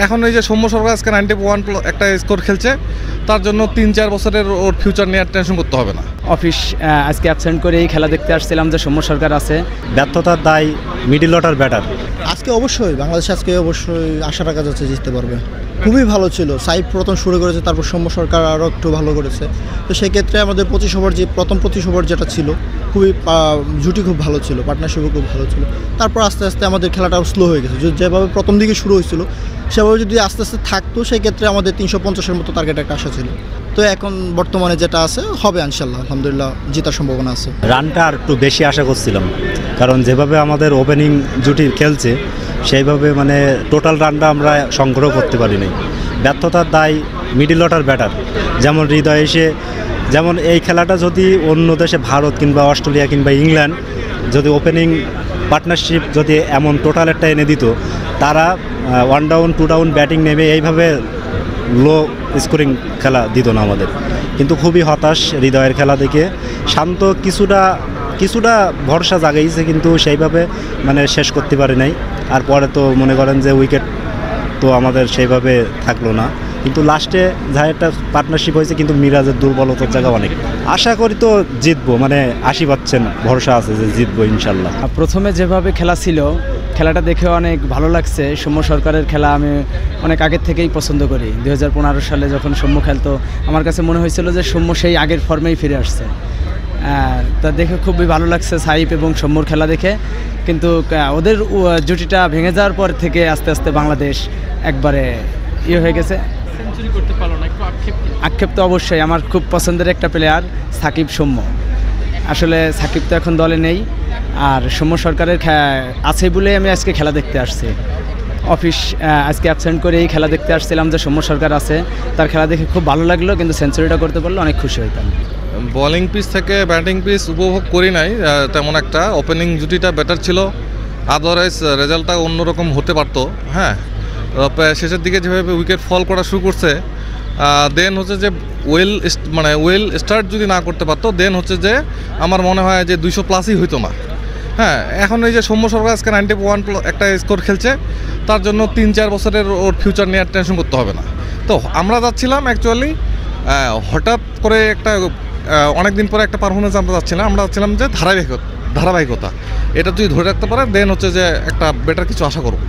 এখন এই যে সৌম্য সরকার আজকে 91 একটা স্কোর খেলছে, তার জন্য ৩-৪ বছরের ওর ফিউচার নিয়ে টেনশন করতে হবে না। অফিস আজকে অ্যাবসেন্ট করে এই খেলা দেখতে আসছিলাম যে সৌম্য সরকার আছে। ব্যর্থতার দায় মিডল অর্ডার ব্যাটার। আজকে অবশ্যই বাংলাদেশ আজকে অবশ্যই আশা রাখা যাচ্ছে জিততে পারবে। খুবই ভালো ছিল, সাইফ প্রথম শুরু করেছে, তারপর সৌম্য সরকার আরও একটু ভালো করেছে। তো সেক্ষেত্রে আমাদের 25 ওভার যে প্রথম 25 ওভার যেটা ছিল খুবই জুটি খুব ভালো ছিল, পার্টনারশিপও খুব ভালো ছিল। তারপর আস্তে আস্তে আমাদের খেলাটাও স্লো হয়ে গেছে। যেভাবে প্রথম দিকে শুরু হয়েছিল সেভাবে যদি আস্তে আস্তে থাকতো সেক্ষেত্রে আমাদের 350-এর মতো টার্গেট একটা আশা ছিল। তো এখন বর্তমানে যেটা আছে হবে ইনশাল্লাহ, আলহামদুলিল্লাহ জেতার সম্ভাবনা আছে। রানটা আর একটু বেশি আশা করছিলাম, কারণ যেভাবে আমাদের ওপেনিং জুটি খেলছে সেইভাবে মানে টোটাল রানটা আমরা সংগ্রহ করতে পারিনি। ব্যর্থতার দায় মিডল অর্ডার ব্যাটার। যেমন হৃদয় এসে যেমন এই খেলাটা যদি অন্য দেশে ভারত কিংবা অস্ট্রেলিয়া কিংবা ইংল্যান্ড যদি ওপেনিং পার্টনারশিপ যদি এমন টোটাল একটা এনে দিত, তারা 1 ডাউন 2 ডাউন ব্যাটিং নেমে এইভাবে লো স্কোরিং খেলা দিত না আমাদের। কিন্তু খুবই হতাশ হৃদয়ের খেলা দেখে। শান্ত কিছুটা ভরসা জাগাইছে, কিন্তু সেইভাবে মানে শেষ করতে পারে নাই। আর পরে তো মনে করেন যে উইকেট তো আমাদের সেইভাবে থাকলো না, কিন্তু লাস্টে যা একটা পার্টনারশিপ হয়েছে, কিন্তু মিরাজের দুর্বলতার জায়গা অনেক। আশা করি তো জিতবো, মানে 80% ভরসা আছে যে জিতবো ইনশাল্লাহ। প্রথমে যেভাবে খেলা ছিল, খেলাটা দেখে অনেক ভালো লাগছে। সৌম্য সরকারের খেলা আমি অনেক আগের থেকেই পছন্দ করি। 2015 সালে যখন সৌম্য খেলতো, আমার কাছে মনে হয়েছিল যে সৌম্য সেই আগের ফর্মেই ফিরে আসছে। তা দেখে খুবই ভালো লাগছে সাইফ এবং সৌম্যর খেলা দেখে। কিন্তু ওদের জুটিটা ভেঙে যাওয়ার পর থেকে আস্তে আস্তে বাংলাদেশ একবারে হয়ে গেছে। সেঞ্চুরি করতে পারলো না, একটু আক্ষেপ তো অবশ্যই। আমার খুব পছন্দের একটা প্লেয়ার সাকিব সৌম্য। আসলে সাকিব তো এখন দলে নেই, আর সৌম্য সরকারের আছে বলেই আমি আজকে খেলা দেখতে আসছি। অফিস আজকে অ্যাবসেন্ট করে এই খেলা দেখতে আসছিলাম যে সৌম্য সরকার আছে, তার খেলা দেখে খুব ভালো লাগলো। কিন্তু সেঞ্চুরিটা করতে পারলে অনেক খুশি হইতাম। বোলিং পিচ থেকে ব্যাটিং পিচ উপভোগ করি নাই তেমন একটা। ওপেনিং জুটিটা বেটার ছিল, আদারওয়াইজ রেজাল্টটা অন্যরকম হতে পারতো। হ্যাঁ, শেষের দিকে যেভাবে উইকেট ফল করা শুরু করছে, দেন হচ্ছে যে ওয়েল স্টার্ট যদি না করতে পারতো, দেন হচ্ছে যে আমার মনে হয় যে 200+ হইতো না। হ্যাঁ, এখন এই যে সৌম্য সরকার আজকে 91 একটা স্কোর খেলছে, তার জন্য 3-4 বছরের ওর ফিউচার নিয়ে টেনশন করতে হবে না। তো আমরা যাচ্ছিলাম অ্যাকচুয়ালি হঠাৎ করে একটা অনেক দিন পরে একটা পারফরমেন্স আমরা যাচ্ছিলাম যে ধারাবাহিকতা এটা যদি ধরে রাখতে পারে, দেন হচ্ছে যে একটা বেটার কিছু আশা করব।